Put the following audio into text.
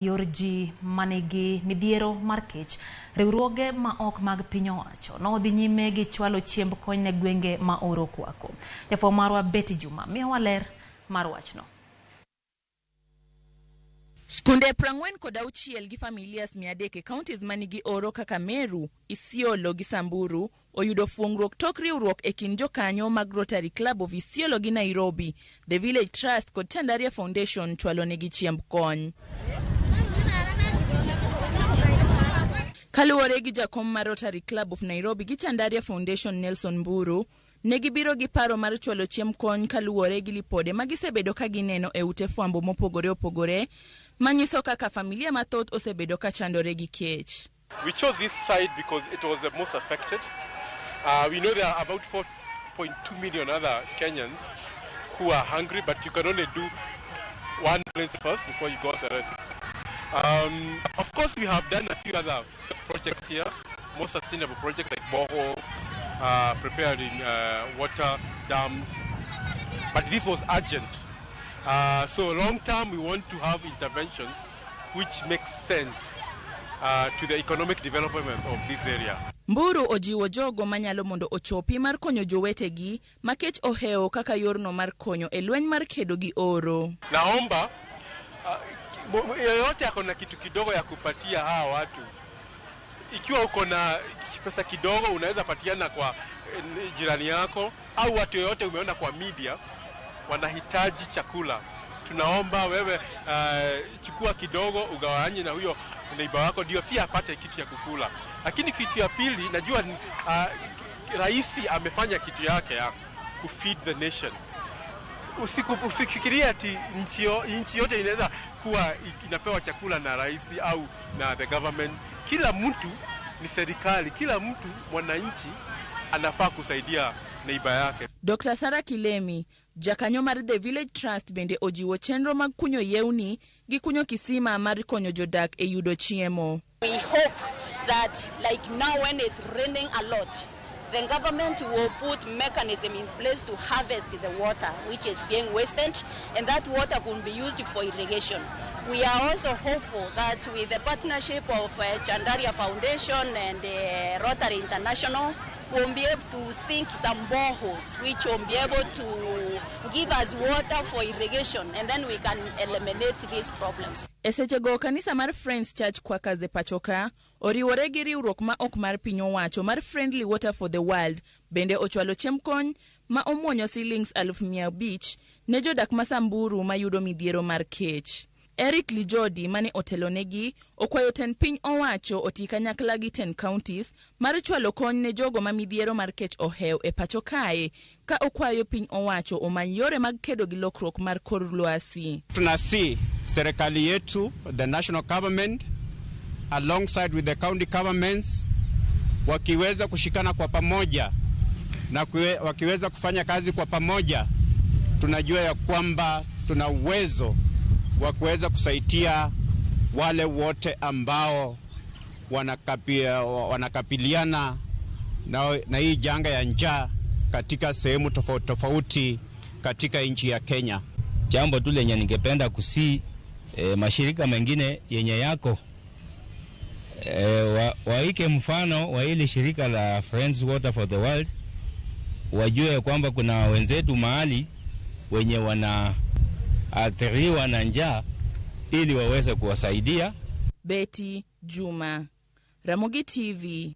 Yorji manigi midhiero mar kech, riwruoge ma ok mag piny owacho no odhi nyime gi chwalo chiemb kony ne gwenge ma oro kwako. Jafwambo marwa Betty Juma miyowa ler mar wachno. Skunde 46 gi familias 300 e counties manigi oro kaka Meru, Isiolo gi Samburu oyudo fuongruok tok riwruok e kind jokanyo mag Rotary Club of Isiolo gi Nairobi, The Village Trust kod Chandaria Foundation chwalo negi chiemb kony. Kaluwore gi jakom mar Rotary Club of Nairobi gi Chandaria Foundation Nelson Mburu, negibiro gi paro mar chwalo chiemb kony kaluwore gi lipode magisebedo ka gineno e ute fwambo mopogore opogore manyiso kaka familia mathoth osebedo ka chandore gi kech. We chose this side because it was the most affected. We know there are about 4.2 million other Kenyans who are hungry, but you can only do one place first before you go to the rest. Of course, we have done a few other projects here, more sustainable projects like borehole, preparing water dams, but this was urgent. So long term, we want to have interventions which make sense to the economic development of this area. Mburu ojiwo jogo manyalo mondo ochopi mar konyo jowetegi makech oheo kaka yorno mar konyo e lweny mar kedo gi oro. Naomba yoyote ako na kitu kidogo ya kupatia hawa watu. Ikiwa uko na pesa kidogo unaweza patiana kwa jirani yako au watu yoyote umeona kwa media wanahitaji chakula. Tunaomba wewe chukua kidogo ugawanye na huyo neighbor wako ndio pia apate kitu ya kukula. Lakini kitu ya pili najua rais amefanya kitu yake ya ku feed the nation. Usifikirie ati nchi yote inaweza kuwa inapewa chakula na rais au na the government. Kila mtu ni serikali, kila mtu mwananchi anafaa kusaidia neighbor yake. Dr. Sara Kilemi, jakanyo mar The Village Trust bende ojiwo chenro mag kunyo yewni gi kunyo kisima mar konyo jodak e yudo chiemo. We hope that like now when it's raining a lot, the government will put mechanism in place to harvest the water which is being wasted, and that water can be used for irrigation. We are also hopeful that with the partnership of Chandaria Foundation and Rotary International, we'll be able to sink some boreholes which will be able to give us water for irrigation, and then we can eliminate these problems. Esechego kanisa mar Friends Church Quakers de Pachoka oriwore gi riwruok ma ok mar piny owacho mar Friendly Water for the World bende ochwalo chiemb kony ma omuonyo shillings 500,000 ne jodak ma Samburu mayudo midhiero mar kech. Eric Lijodi mane otelonegi okwayo ten piny owacho oti kanyakla gi 10 counties mar chwalo kony ne jogo ma midhiero mar kech oheo e pacho kae ka okwayo piny owacho omany yore mag kedo gi lokruok mar kor lwasi. Tunasi serikali yetu, the national government alongside with the county governments wakiweza kushikana kwa pamoja na wakiweza kufanya kazi kwa pamoja, tunajua ya kwamba tuna uwezo wa kuweza kusaidia wale wote ambao wanakabiliana na hii janga ya njaa katika sehemu tofauti tofauti katika nchi ya Kenya. Jambo tu lenye ningependa mashirika mengine yenye yako waike mfano wa ile shirika la Friends Water for the World, wajue kwamba kuna wenzetu mahali wenye wanaathiriwa na njaa ili waweze kuwasaidia. Betty Juma, Ramogi TV.